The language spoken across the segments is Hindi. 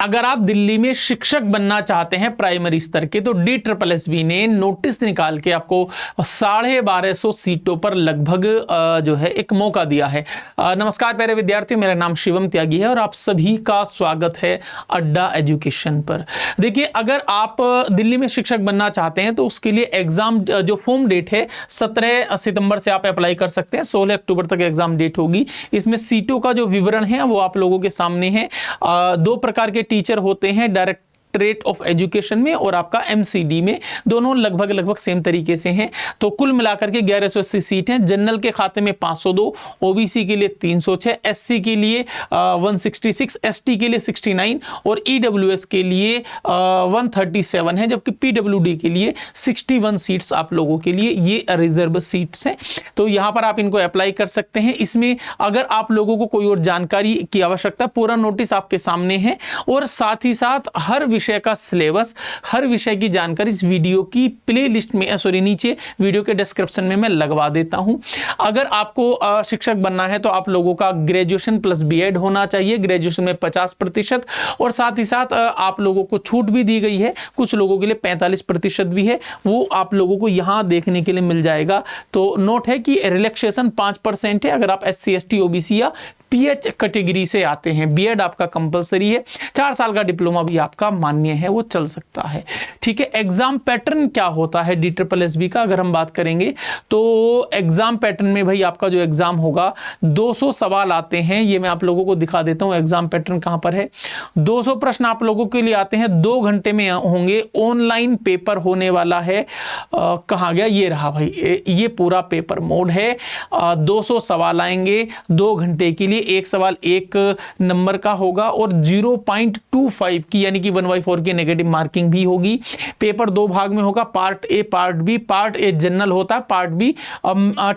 अगर आप दिल्ली में शिक्षक बनना चाहते हैं प्राइमरी स्तर के, तो DSSB ने नोटिस निकाल के आपको 1250 सीटों पर लगभग जो है एक मौका दिया है। नमस्कार प्यारे विद्यार्थियों, मेरा नाम शिवम त्यागी है और आप सभी का स्वागत है अड्डा एजुकेशन पर। देखिए, अगर आप दिल्ली में शिक्षक बनना चाहते हैं तो उसके लिए एग्जाम जो फॉर्म डेट है 17 सितंबर से आप अप्लाई कर सकते हैं। 16 अक्टूबर तक एग्जाम डेट होगी। इसमें सीटों का जो विवरण है वो आप लोगों के सामने है। दो प्रकार के टीचर होते हैं, डायरेक्टरेट ऑफ एजुकेशन में और आपका MCD में। दोनों लगभग सेम तरीके से हैं। तो कुल मिलाकर के 1180 सीट हैं। जनरल के खाते में 502, OBC के लिए 306, SC के लिए 166, ST के लिए 69 और EWS के लिए 137 है, जबकि PWD के लिए 61 सीट्स आप लोगों के लिए ये रिजर्व सीट्स हैं। तो यहां पर आप इनको अप्लाई कर सकते हैं। इसमें अगर आप लोगों को कोई और जानकारी की आवश्यकता, पूरा नोटिस आपके सामने है और साथ ही साथ हर विषय का सिलेबस, हर विषय की जानकारी इस वीडियो की प्लेलिस्ट में नीचे वीडियो के डिस्क्रिप्शन में मैं लगवा देता हूं। अगर आपको शिक्षक बनना है तो आप लोगों का ग्रेजुएशन प्लस B.Ed होना चाहिए। ग्रेजुएशन में 50% और साथ ही साथ आप लोगों को छूट भी दी गई है। कुछ लोगों के लिए 45% भी है, वो आप लोगों को यहां देखने के लिए मिल जाएगा। तो नोट है कि रिलैक्सेशन 5% है अगर आप SC ST OBC या PH कैटेगरी से आते हैं। B.Ed आपका कंपलसरी है। 4 साल का डिप्लोमा भी आपका मान्य है, वो चल सकता है। ठीक है, एग्जाम पैटर्न क्या होता है DSSB का अगर हम बात करेंगे तो एग्जाम पैटर्न में भाई आपका जो एग्जाम होगा 200 सवाल आते हैं। ये मैं आप लोगों को दिखा देता हूं एग्जाम पैटर्न कहां पर है। 200 प्रश्न आप लोगों के लिए आते हैं, 2 घंटे में होंगे। ऑनलाइन पेपर होने वाला है। कहां गया, ये रहा भाई, ये पूरा पेपर मोड है। 200 सवाल आएंगे 2 घंटे के लिए। एक सवाल 1 नंबर का होगा और 0.25 की यानी कि 1/4 की नेगेटिव मार्किंग भी होगी। पेपर 2 भाग में होगा, part A part B। Part A general होता है, पार्ट B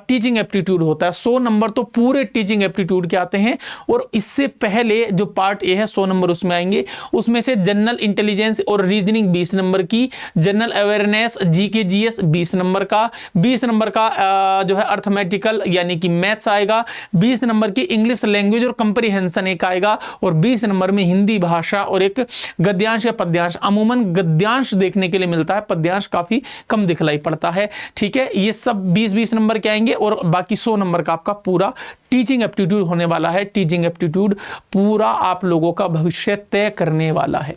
टीचिंग एप्टीट्यूड होता है। 100 नंबर तो पूरे टीचिंग एप्टीट्यूड के आते हैं और इससे पहले जो पार्ट A है 100 नंबर उसमें आएंगे। उसमें से जनरल इंटेलिजेंस और रीजनिंग 20 नंबर की, general awareness GK GS 20 number का, 20 नंबर का जो है अर्थमेटिकल यानी कि मैथ्स आएगा, 20 नंबर की इंग्लिश लैंग्वेज और कंप्रीहेंशन एक आएगा और 20 नंबर में हिंदी भाषा और एक गद्यांश या पद्यांश। अमूमन गद्यांश देखने के लिए मिलता है, पद्यांश काफी कम दिखलाई पड़ता है। ठीक है, ये सब 20-20 नंबर के आएंगे और बाकी 100 नंबर का आपका पूरा टीचिंग एप्टीट्यूड होने वाला है। टीचिंग एप्टीट्यूड पूरा आप लोगों का भविष्य तय करने वाला है।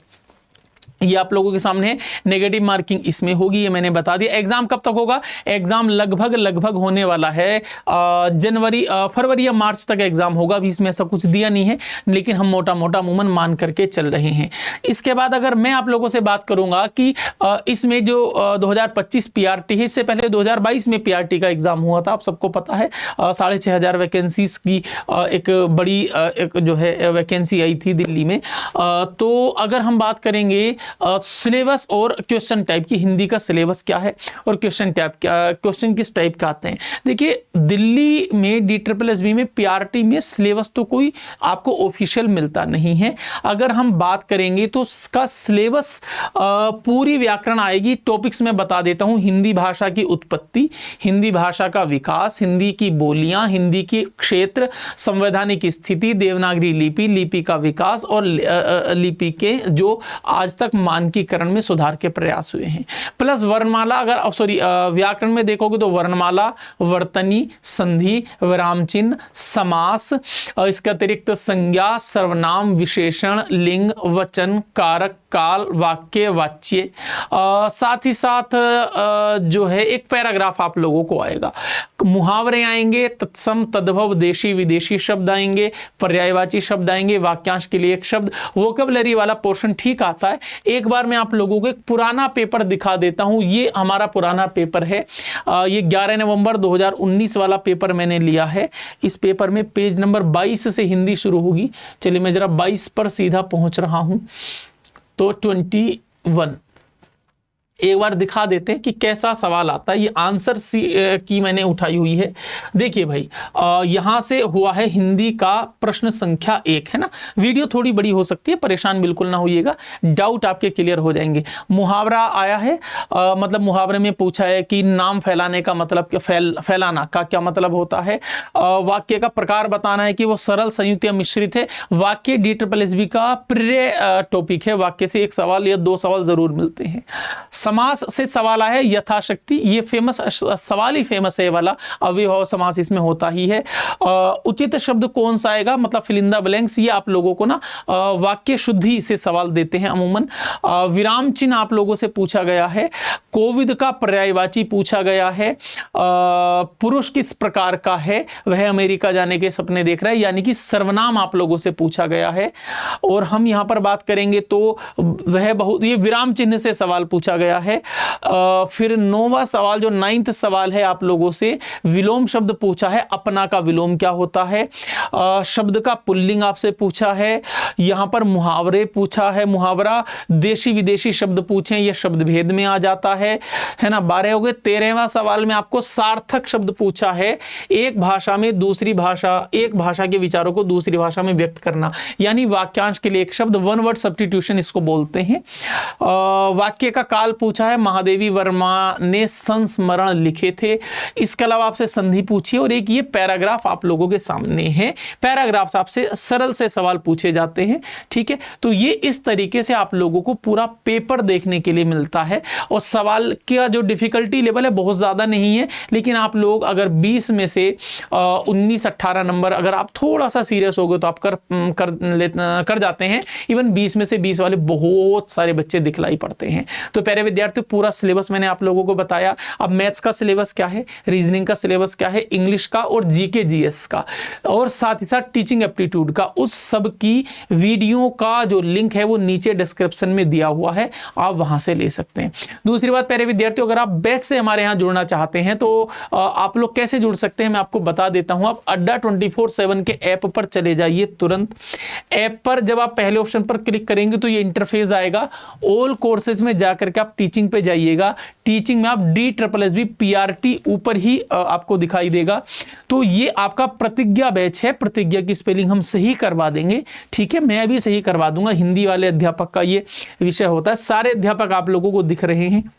ये आप लोगों के सामने है। नेगेटिव मार्किंग इसमें होगी, ये मैंने बता दिया। एग्जाम कब तक होगा? एग्जाम लगभग होने वाला है फरवरी या मार्च तक एग्जाम होगा। अभी इसमें ऐसा कुछ दिया नहीं है, लेकिन हम मोटा अमूमन मान करके चल रहे हैं। इसके बाद अगर मैं आप लोगों से बात करूंगा कि इसमें जो 2025 PRT है, इससे पहले 2022 में PRT का एग्जाम हुआ था, आप सबको पता है। 6500 वैकेंसीज की एक बड़ी एक जो है वैकेंसी आई थी दिल्ली में। तो अगर हम बात करेंगे सिलेबस और क्वेश्चन टाइप की, हिंदी का सिलेबस क्या है और क्वेश्चन किस टाइप का आते हैं। देखिए, दिल्ली में DSSB में PRT में सिलेबस तो कोई आपको ऑफिशियल मिलता नहीं है। अगर हम बात करेंगे तो उसका सिलेबस पूरी व्याकरण आएगी। टॉपिक्स में बता देता हूं, हिंदी भाषा की उत्पत्ति, हिंदी भाषा का विकास, हिंदी की बोलियां, हिंदी की क्षेत्र, संवैधानिक स्थिति, देवनागरी लिपि, लिपि का विकास और लिपि के जो आज तक मानकीकरण में सुधार के प्रयास हुए हैं। प्लस वर्णमाला, अगर व्याकरण में देखोगे तो वर्णमाला, वर्तनी, संधि, विराम चिन्ह, समास, इसके अतिरिक्त संज्ञा, सर्वनाम, विशेषण, लिंग, वचन, कारक, काल, वाक्य, वाच्य। साथ ही साथ जो है एक पैराग्राफ आप लोगों को आएगा। मुहावरे आएंगे, तत्सम, तद्भव, देशी विदेशी शब्द आएंगे, पर्यायवाची शब्द आएंगे, वाक्यांश के लिए एक शब्द। वोकैबुलरी वाला पोर्शन ठीक आता है। एक बार मैं आप लोगों को एक पुराना पेपर दिखा देता हूं। ये हमारा पुराना पेपर है। ये 11 नवंबर 2019 वाला पेपर मैंने लिया है। इस पेपर में पेज नंबर 22 से हिंदी शुरू होगी। चलिए मैं जरा 22 पर सीधा पहुंच रहा हूं। तो 21 एक बार दिखा देते हैं कि कैसा सवाल आता है। ये आंसर की मैंने उठाई हुई है। देखिए भाई, यहां से हुआ है हिंदी का प्रश्न संख्या 1, है ना। वीडियो थोड़ी बड़ी हो सकती है, परेशान बिल्कुल ना होइएगा, डाउट आपके क्लियर हो जाएंगे। मुहावरा आया है, मतलब मुहावरे में पूछा है कि नाम फैलाने का मतलब क्या, फैलाना का क्या मतलब होता है। वाक्य का प्रकार बताना है कि वो सरल, संयुक्त या मिश्रित है। वाक्य DSSB का प्रिय टॉपिक है। वाक्य से एक सवाल या 2 सवाल जरूर मिलते हैं। समास से सवाल आया है, यथाशक्ति, ये फेमस सवाल ही फेमस है वाला। अव्ययभाव समास इसमें होता ही है। उचित शब्द कौन सा आएगा, मतलब फिल इन द ब्लैंक्स, ये आप लोगों को ना वाक्य शुद्धि से सवाल देते हैं अमूमन। विराम चिन्ह आप लोगों से पूछा गया है। कोविद का पर्यायवाची पूछा गया है। पुरुष किस प्रकार का है, वह अमेरिका जाने के सपने देख रहा है, यानी कि सर्वनाम आप लोगों से पूछा गया है। और हम यहां पर बात करेंगे तो वह बहुत, ये विराम चिन्ह से सवाल पूछा गया है। फिर 9वां सवाल, जो 9th सवाल है आप लोगों से, विलोम शब्द पूछा है। अपना का विलोम क्या होता है। शब्द का पुल्लिंग आपसे पूछा है। यहां पर मुहावरे पूछा है। मुहावरा देशी विदेशी शब्द पूछे, यह शब्द भेद में आ जाता है ना। 12 हो गए। 13वां सवाल में आपको सार्थक शब्द पूछा है। एक भाषा में दूसरी भाषा, एक भाषा के विचारों को दूसरी भाषा में व्यक्त करना, यानी वाक्यांश के लिए एक शब्द, वन वर्ड सब्स्टिट्यूशन इसको बोलते हैं। वाक्य का काल पूछा है। महादेवी वर्मा ने संस्मरण लिखे थे। इसके अलावा आपसे संधि पूछी, और एक ये पैराग्राफ आप लोगों के सामने है। पैराग्राफ्स आपसे सरल से सवाल पूछे जाते हैं, ठीक है। तो ये इस तरीके से आप लोगों को पूरा पेपर देखने के लिए मिलता है। और सवाल का जो डिफिकल्टी लेवल है बहुत ज्यादा नहीं है, लेकिन आप लोग अगर 20 में से 19-18 नंबर अगर आप थोड़ा सा सीरियस हो गए तो आप कर जाते हैं। इवन 20 में से 20 वाले बहुत सारे बच्चे दिखलाई पड़ते हैं। तो प्यारे विद्यार्थियों, पूरा सिलेबस मैंने आप लोगों को बताया। अब मैथ्स का सिलेबस क्या है, रीजनिंग का सिलेबस क्या है, इंग्लिश का और जीके जीएस का, और साथ ही साथ टीचिंग एप्टीट्यूड का, उस सब की वीडियो का जो लिंक है वो नीचे डिस्क्रिप्शन में दिया हुआ है, आप वहां से ले सकते हैं। दूसरी बात प्यारे विद्यार्थियों, अगर आप बैच से हमारे यहाँ जुड़ना चाहते हैं तो आप लोग कैसे जुड़ सकते हैं मैं आपको बता देता हूं। आप अड्डा 24/7 के ऐप पर चले जाइए। तुरंत ऐप पर जब आप पहले ऑप्शन पर क्लिक करेंगे तो ये इंटरफेस आएगा। ऑल कोर्सेज में जाकर के आप टीचिंग पे जाइएगा। टीचिंग में आप DSSB PRT ऊपर ही आपको दिखाई देगा। तो ये आपका प्रतिज्ञा बैच है। प्रतिज्ञा की स्पेलिंग हम सही करवा देंगे, ठीक है, मैं भी सही करवा दूंगा। हिंदी वाले अध्यापक का ये विषय होता है। सारे अध्यापक आप लोगों को दिख रहे हैं।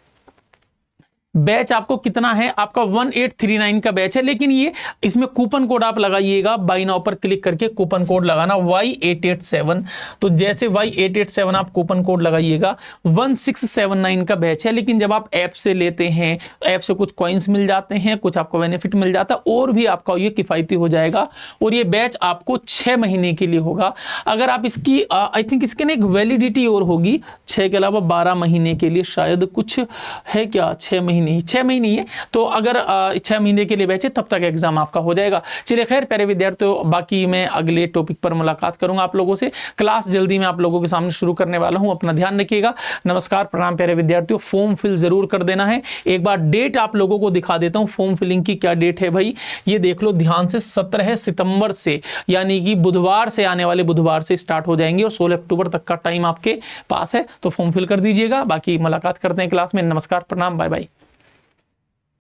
बैच आपको कितना है, आपका 1839 का बैच है, लेकिन ये इसमें कूपन कोड आप लगाइएगा। बाय नाउ पर क्लिक करके कूपन कोड लगाना Y887। तो जैसे Y887 आप कूपन कोड लगाइएगा, 1679 का बैच है। लेकिन जब आप ऐप से लेते हैं, ऐप से कुछ कॉइन्स मिल जाते हैं, कुछ आपको बेनिफिट मिल जाता है, और भी आपका ये किफायती हो जाएगा। और ये बैच आपको 6 महीने के लिए होगा। अगर आप इसकी आई थिंक इसके ना एक वैलिडिटी और होगी 6 के अलावा 12 महीने के लिए, शायद कुछ है क्या, 6 महीने 6 महीने है। तो अगर 6 महीने के लिए बैठे तब तक एग्जाम आपका हो जाएगा। चलिए खैर प्यारे विद्यार्थियों, बाकी मैं अगले टॉपिक पर मुलाकात करूंगा आप लोगों से। क्लास जल्दी मैं आप लोगों के सामने शुरू करने वाला हूं। अपना ध्यान रखिएगा। नमस्कार, प्रणाम प्यारे विद्यार्थियों। फॉर्म फिल जरूर कर देना है। एक बार डेट आप लोगों को दिखा देता हूं। फॉर्म फिलिंग की क्या डेट है भाई, ये देख लो ध्यान से। 17 सितंबर से, यानी कि बुधवार से, आने वाले बुधवार से स्टार्ट हो जाएंगे, और 16 अक्टूबर तक का टाइम आपके पास है। तो फॉर्म फिल कर दीजिएगा। बाकी मुलाकात करते हैं क्लास में। नमस्कार, प्रणाम, बाय बाय।